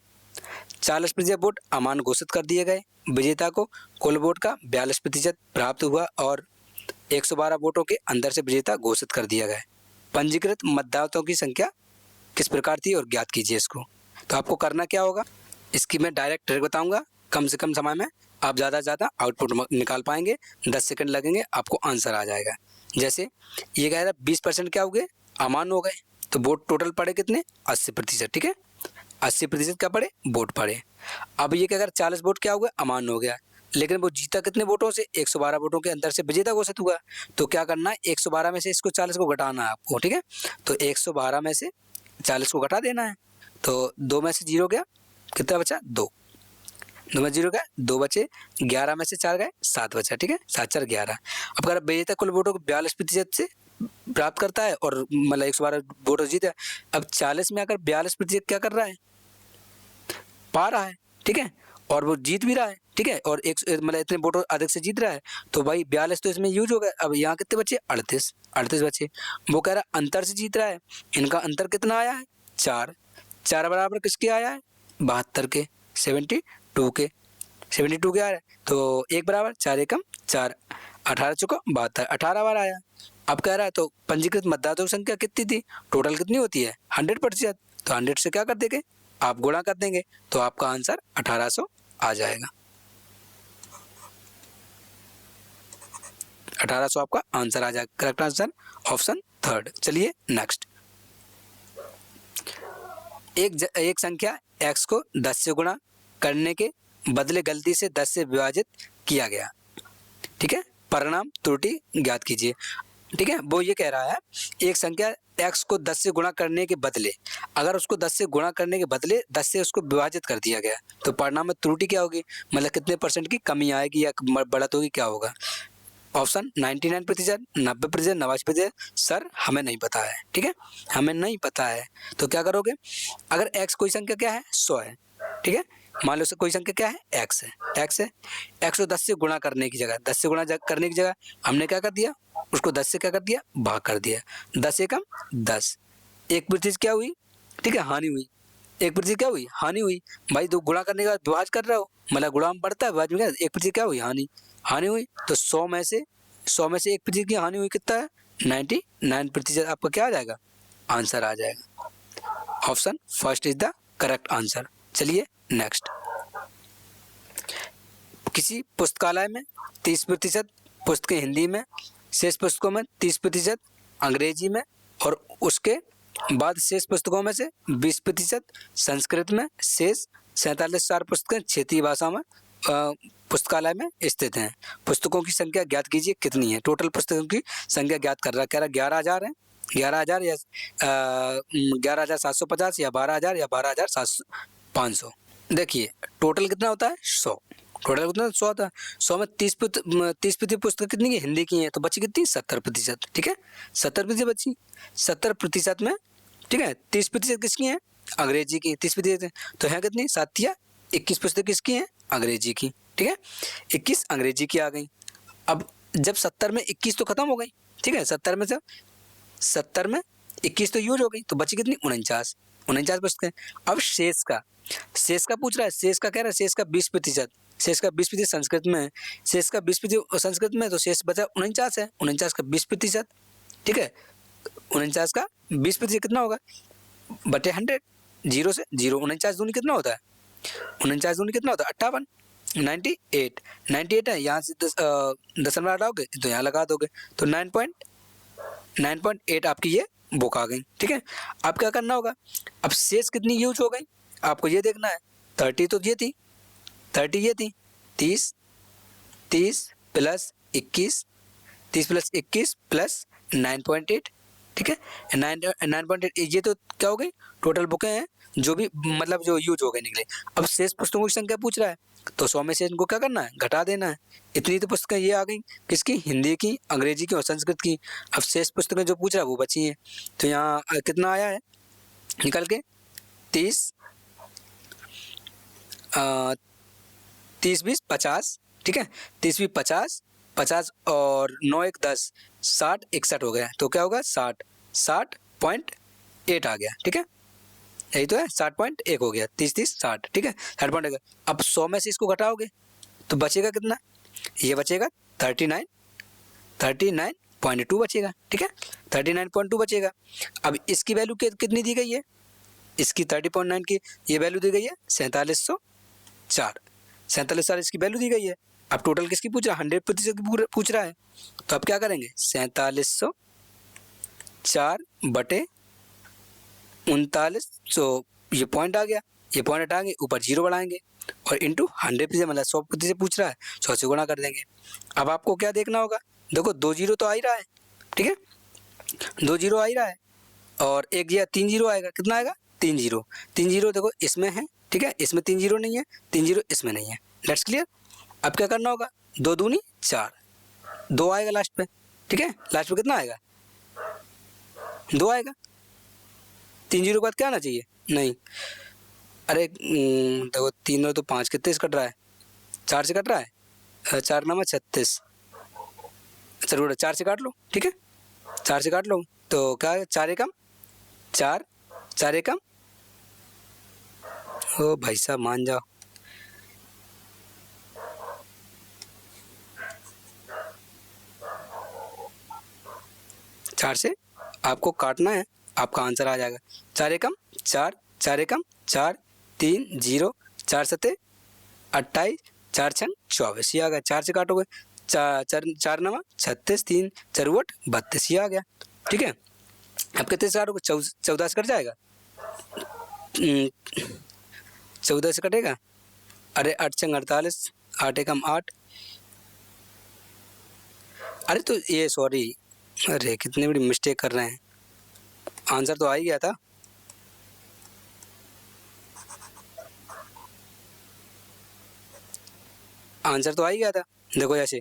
40% वोट अमान्य घोषित कर दिए गए, विजेता को कुल वोट का 42% प्राप्त हुआ और 112 वोटों के अंदर से विजेता घोषित कर दिया गया। पंजीकृत मतदाताओं की संख्या किस प्रकार थी और ज्ञात कीजिए इसको। तो आपको करना क्या होगा, इसकी मैं डायरेक्ट ट्रिक बताऊंगा, कम से कम समय में आप ज़्यादा से ज़्यादा आउटपुट निकाल पाएंगे, 10 सेकंड लगेंगे आपको आंसर आ जाएगा। जैसे ये कह रहा है 20% क्या हो गए अमान्य हो गए, तो वोट टोटल पड़े कितने 80%, ठीक है 80% क्या पड़े वोट पड़े। अब ये क्या कर 40 वोट क्या हो गया अमान्य हो गया, लेकिन वो जीता कितने वोटों से 112 वोटों के अंदर से विजेता घोषित हुआ। तो क्या करना है 112 में से इसको 40 को घटाना है आपको, ठीक है तो 112 में से 40 को घटा देना है, तो 2 में से 0 गया, कितना बचा 2, 2 में 0 गया 2 बचे, 11 में से 4 गए 7 बचा, ठीक है 7 4 11। अब अगर विजेता कुल वोटों को 42% से प्राप्त करता है और मतलब 112 वोटों जीता है, अब 40 में अगर 42% क्या कर रहा है पा रहा है, ठीक है और वो जीत भी रहा है, ठीक है और एक मतलब इतने वोटों अधिक से जीत रहा है, तो भाई 42 तो इसमें यूज हो गया। अब यहाँ कितने बचे 38 बचे। वो कह रहा है अंतर से जीत रहा है, इनका अंतर कितना आया है 4, 4 बराबर किसके आया है 72 के, 72 के, 72 के आ रहा है, तो 1 बराबर 4 एकम 4, 18 चुका 72, 18 बार आया। अब कह रहा है तो पंजीकृत मतदाताओं की संख्या कितनी थी, टोटल कितनी होती है 100%, तो 100 से क्या कर देंगे आप गुणा कर देंगे, तो आपका आंसर 1800 आ जाएगा। 1800 आपका आंसर आ जाएगा, करेक्ट आंसर ऑप्शन 3। चलिए नेक्स्ट। एक संख्या x को 10 से गुणा करने के बदले गलती से 10 से विभाजित किया गया, ठीक है परिणाम त्रुटि ज्ञात कीजिए। ठीक है वो ये कह रहा है एक संख्या x को 10 से गुणा करने के बदले, अगर उसको 10 से गुणा करने के बदले 10 से उसको विभाजित कर दिया गया, तो परिणाम में त्रुटि क्या होगी, मतलब कितने % की कमी आएगी या बढ़त होगी, क्या होगा। ऑप्शन 99%, 90%, 89%। सर हमें नहीं पता है, ठीक है हमें नहीं पता है, तो क्या करोगे अगर x कोई संख्या क्या है 100 है, ठीक है मान लो कोई संख्या क्या है x है, x को 10 से गुणा करने की जगह 10 से गुणा करने की जगह हमने क्या कर दिया उसको 10 से क्या कर दिया भाग कर दिया, 10 एकम 10, 1% क्या हुई, ठीक है हानि हुई, 1% क्या हुई हानि हुई। भाई दो गुणा करने का विभाज कर रहे हो, मतलब गुणा में बढ़ता है विभाज में क्या 1% क्या हुई हानि हुई, तो 100 में से 1% की हानि हुई, कितना है 99%, आपका क्या आ जाएगा आंसर आ जाएगा। Option first is the correct answer. चलिए नेक्स्ट। किसी पुस्तकालय में 30% पुस्तकें हिंदी में, शेष पुस्तकों में 30% अंग्रेजी में और उसके बाद शेष पुस्तकों में से 20% संस्कृत में, शेष 47 पुस्तकें क्षेत्रीय भाषा में पुस्तकालय में स्थित हैं। पुस्तकों की संख्या ज्ञात कीजिए कितनी है। टोटल पुस्तकों की संख्या ज्ञात कर रहा है, कह रहा 11,000 है, 11,000 या 11,750 या 12,000 या 12,500। देखिए टोटल कितना होता है 100, टोटल कितना 100 होता है। 100 में 30% पुस्तक कितनी की हिंदी की है, तो बची कितनी 70%, ठीक है 70% बची। 70% में ठीक है 30% किसकी है अंग्रेजी की, 30% तो है कितनी 7 या 21 पुस्तक किसकी है अंग्रेजी की, ठीक है 21 अंग्रेजी की आ गई। अब जब 70 में 21 तो खत्म हो गई, ठीक है 70 में 21 तो यूज हो गई, तो बची कितनी 49 पुस्तकें। अब शेष का पूछ रहा है, शेष का कह रहा है शेष का 20%, शेष का 20% संस्कृत में है, शेष का 20% संस्कृत में, तो शेष बचा 49 है, 49 का 20%, ठीक है 49 का 20% कितना होगा बटे 100, 0 से 0, 49 दूनी कितना होता है 49 दूनी कितना होता है 58, 98 है, यहाँ से दशमलव हटाओगे तो यहाँ लगा दोगे, तो 9.8 आपकी ये बुक आ गई, ठीक है। अब क्या करना होगा, अब शेष कितनी यूज हो गई आपको ये देखना है। 30 तो ये थी, 30 ये थी, 30 प्लस 21, 30 प्लस 21 प्लस 9.8, ठीक है 9.8 ये तो क्या हो गई टोटल बुकें हैं जो भी मतलब जो यूज हो गए निकले। अब शेष पुस्तकों की संख्या पूछ रहा है, तो 100 में से इनको क्या करना है, घटा देना है। इतनी तो पुस्तकें ये आ गई, किसकी, हिंदी की, अंग्रेजी की और संस्कृत की। अब शेष पुस्तकें जो पूछ रहा है वो बची हैं। तो यहाँ कितना आया है निकल के, 30 30 20 50, ठीक है, 30 20 50, 50 और 9 1 10, 60 61 हो गया। तो क्या होगा, 60.8 आ गया, ठीक है, यही तो है, 60.1 हो गया, 30 30 60, ठीक है, 60.1। अब 100 में से इसको घटाओगे तो बचेगा कितना, ये बचेगा 39.2 बचेगा, ठीक है, 39.2 बचेगा। अब इसकी वैल्यू कितनी दी गई है, इसकी 30.9 की ये वैल्यू दी गई है 4704, 4704 इसकी वैल्यू दी गई है। अब टोटल किसकी पूछ रहा है, 100% की पूछ रहा है। तो अब क्या करेंगे, 4704/39, तो ये पॉइंट आ गया, ये पॉइंट हटाएंगे, ऊपर 0 बढ़ाएंगे और इंटू 100% मतलब 100% पूछ रहा है, 100 से गुणा कर देंगे। अब आपको क्या देखना होगा, देखो 2 0 तो आ ही रहा है, ठीक है, 2 0 आ ही रहा है और एक या 3 0 आएगा, कितना आएगा, 3 0, 3 0 देखो इसमें है, ठीक है, इसमें 3 0 नहीं है, 3 0 इसमें नहीं है। Let's clear. अब क्या करना होगा, 2 दूनी 4, 2 आएगा लास्ट पे, ठीक है, लास्ट पे कितना आएगा, 2 आएगा। 3 0 के बाद क्या आना चाहिए, नहीं, अरे देखो 3 और तो 5 कितने से कट रहा है, 4 से कट रहा है, 4 9 36, चलो 4 से काट लो, ठीक है, 4 से काट लो, तो क्या है, 4 एकम 4, 4 एकम, ओ भाई साहब मान जाओ, 4 से आपको काटना है, आपका आंसर आ जाएगा, 4 एकम 4, 4 एकम 4, 3 0, 4 सते 28, 4 छंग 24, ये आ गया। 4 से काटोगे, 4 9 36, 3 4 32, ये आ गया, ठीक है। अब कितने से काटोगे, 14 से कट जाएगा, 14 से कटेगा, अरे 8 छंग 48, 8 एकम 8, अरे तो ये सॉरी, अरे कितनी बड़ी मिस्टेक कर रहे हैं, आंसर तो आ ही गया था, आंसर तो आ ही गया था। देखो ऐसे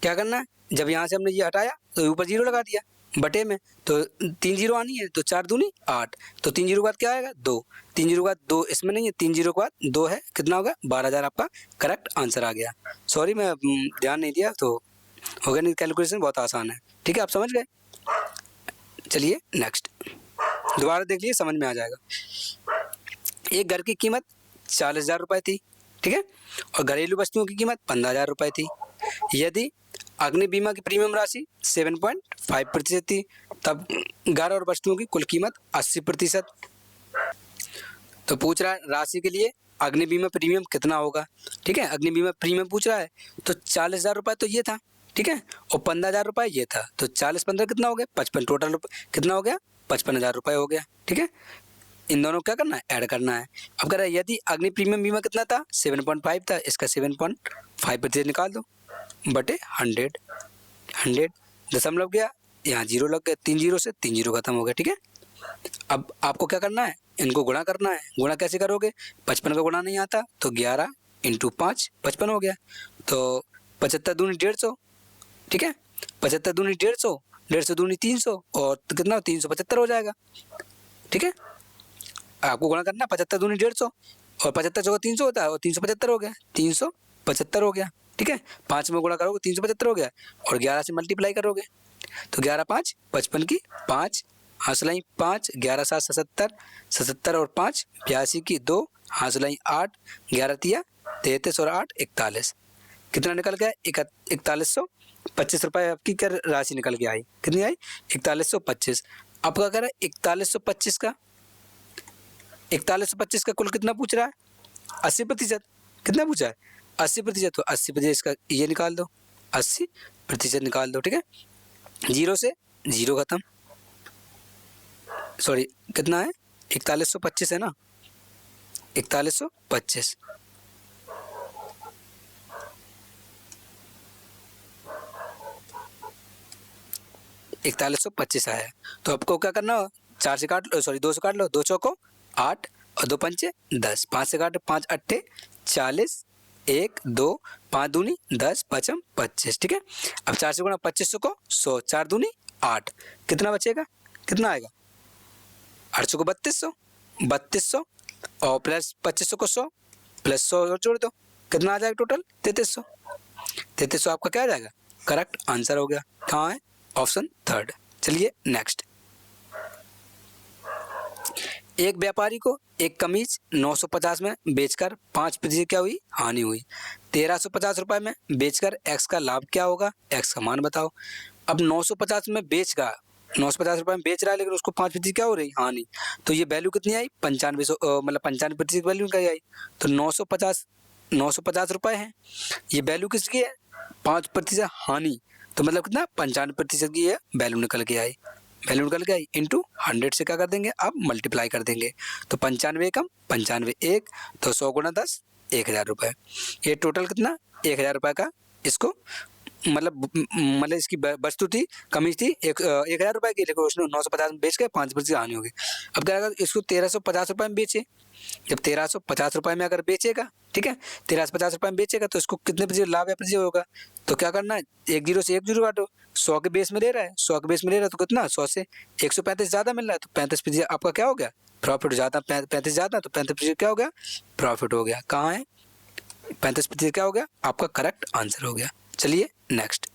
क्या करना है, जब यहाँ से हमने ये हटाया तो ऊपर 0 लगा दिया बटे में, तो 3 0 आनी है, तो 4 दूनी 8, तो 3 0 के बाद क्या आएगा, 2, 3 0 के बाद 2 इसमें नहीं है, 3 0 के बाद 2 है, कितना होगा, 12,000 आपका करेक्ट आंसर आ गया। सॉरी मैं ध्यान नहीं दिया, तो हो गया, नहीं, कैलकुलेशन बहुत आसान है, ठीक है, आप समझ गए। चलिए नेक्स्ट, दोबारा देख लीजिए, समझ में आ जाएगा। एक घर की कीमत 40,000 रुपये थी, ठीक है, और घरेलू वस्तुओं की कीमत 15,000 रुपये थी। यदि अग्नि बीमा की प्रीमियम राशि 7.5% थी, तब घर और वस्तुओं की कुल कीमत 80%। तो पूछ रहा है राशि के लिए अग्नि बीमा प्रीमियम कितना होगा, ठीक है, अग्नि बीमा प्रीमियम पूछ रहा है, तो 40,000 रुपये तो ये था, ठीक है, और 15,000 रुपये ये था, तो 40 15 कितना हो गया, 55, टोटल कितना हो गया, 55,000 रुपये हो गया, ठीक है। इन दोनों को क्या करना है, ऐड करना है। अब कह रहा है यदि अग्नि प्रीमियम बीमा कितना था, 7.5 था, इसका 7.5% निकाल दो बटे 100, 100 दशमलव गया, यहाँ 0 लग गया, 3 0 से 3 0 खत्म हो गया, ठीक है। अब आपको क्या करना है, इनको गुणा करना है। गुणा कैसे करोगे, 55 का गुणा नहीं आता, तो 11 × 5 55 हो गया, तो 75 दूनी 150, ठीक है, 75 दूनी 150, 150 दूनी 300, और तो कितना 375 हो जाएगा, ठीक है। आपको गुणा करना 75 दूनी 150 और 75 चौका 300 होता है, और 375 हो गया, 375 हो गया, ठीक है। 5 में गुणा करोगे 375 हो गया, और 11 से मल्टीप्लाई करोगे तो 11 5 55 की 5 हासलाई 5, 11 7 77, 77 और 5 82 की 2 हासलाई 8, 11 तिया 33 और 8 41, कितना निकल गया, 4125 रुपये आपकी कर राशि निकल के आई, कितनी आई, 4125। आपका कह रहा है 4125 का, 4125 का कुल कितना पूछ रहा है, 80%, कितना पूछा है, 80%, तो 80% का ये निकाल दो, 80% निकाल दो, ठीक है, 0 से 0 खत्म, सॉरी कितना है, 4125 है ना, 4125, 4125 आया। तो आपको क्या करना, 4 से काट लो, सॉरी 2 से काट लो, 2 चौको 8 और 2 पंचे 10, 5 से काटो, 5 अट्ठे 40, 1 2 5 दूनी 10 पचम 25, ठीक है। अब 4 से गुणा 2500 को 100, 4 दूनी 8, कितना बचेगा, कितना आएगा 800 को 3200 और प्लस 2500 को 100 प्लस 100 और जोड़ दो, कितना आ जाएगा टोटल 3300 आपका क्या आ जाएगा, करेक्ट आंसर हो गया। कहाँ है, ऑप्शन थर्ड। चलिए नेक्स्ट। एक व्यापारी को एक कमीज 950 में बेचकर 5% क्या हुई, हानि हुई। 1350 रुपए में बेचकर एक्स का लाभ क्या होगा, एक्स का मान बताओ। अब 950 में बेचगा, 950 रुपए में बेच रहा है लेकिन उसको 5% क्या हो रही, हानि। तो ये वैल्यू कितनी आई, 9500, मतलब 95% वैल्यू क्या आई। तो 950 रुपए है, ये वैल्यू किसकी है, 5% हानि, तो मतलब कितना 95% की ये वैल्यू निकल के आई। वैल्यू निकल के आई इंटू 100 से क्या कर देंगे, आप मल्टीप्लाई कर देंगे। तो 95 कम 95 1, तो 100 गुणा 10 1000 रुपये। ये टोटल कितना 1000 रुपये का इसको मतलब इसकी वस्तु थी, कमीज थी 1000 रुपये की, लेकिन उसने 950 में बेच के 5% हानि होगी। अब क्या होगा, इसको 1350 रुपये में बेचे। जब 1350 रुपये में अगर बेचेगा, ठीक है, 1350 रुपये में बेचेगा तो इसको कितने प्रतिशत लाभ या प्रतिशत होगा। तो क्या करना है, 1 0 से 1 0 काटो, 100 के बेस में ले रहा है, 100 के बेस में ले रहा है तो कितना 100 से 135 ज़्यादा मिल रहा है, तो 35% आपका क्या हो गया, प्रॉफिट ज़्यादा, 35 ज़्यादा तो 35% क्या हो गया, प्रॉफिट हो गया। कहाँ है, 35% क्या हो गया, आपका करेक्ट आंसर हो गया। चलिए नेक्स्ट।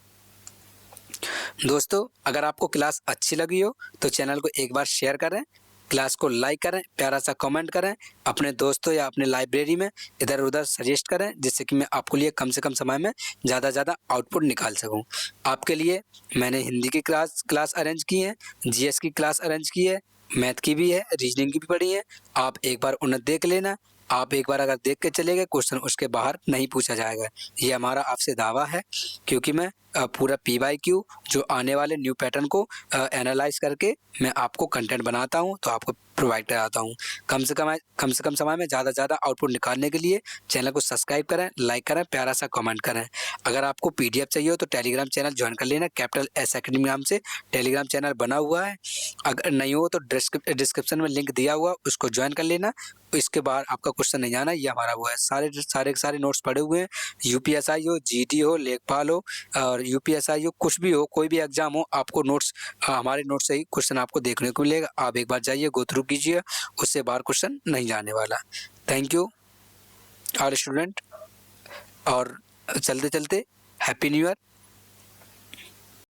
दोस्तों अगर आपको क्लास अच्छी लगी हो तो चैनल को एक बार शेयर करें, क्लास को लाइक करें, प्यारा सा कमेंट करें, अपने दोस्तों या अपने लाइब्रेरी में इधर उधर सजेस्ट करें, जिससे कि मैं आपके लिए कम से कम समय में ज़्यादा से ज़्यादा आउटपुट निकाल सकूं। आपके लिए मैंने हिंदी की क्लास अरेंज की है, जीएस की क्लास अरेंज की है, मैथ की भी है, रीजनिंग की भी पढ़ी है। आप एक बार उन्हें देख लेना। आप एक बार अगर देख के चले गए, क्वेश्चन उसके बाहर नहीं पूछा जाएगा, ये हमारा आपसे दावा है, क्योंकि मैं पूरा PYQ जो आने वाले न्यू पैटर्न को एनालाइज करके मैं आपको कंटेंट बनाता हूं, तो आपको प्रोवाइड कराता हूं। कम से कम समय में ज़्यादा से ज़्यादा आउटपुट निकालने के लिए चैनल को सब्सक्राइब करें, लाइक करें, प्यारा सा कमेंट करें। अगर आपको PDF चाहिए हो तो टेलीग्राम चैनल ज्वाइन कर लेना, कैपिटल S अकेडमी नाम से टेलीग्राम चैनल बना हुआ है। अगर नहीं हो तो डिस्क्रिप्शन में लिंक दिया हुआ, उसको ज्वाइन कर लेना। इसके बाद आपका क्वेश्चन नहीं जाना, ये हमारा वो है। सारे नोट्स पड़े हुए हैं, UPSI हो, GT हो, लेखपाल हो और UPSI हो, कुछ भी हो, कोई भी एग्जाम हो, आपको नोट्स हमारे नोट्स से ही क्वेश्चन आपको देखने को मिलेगा। आप एक बार जाइए, गो थ्रू कीजिए, उससे बाहर क्वेश्चन नहीं जाने वाला। थैंक यू ऑल स्टूडेंट, और चलते चलते हैप्पी न्यू ईयर।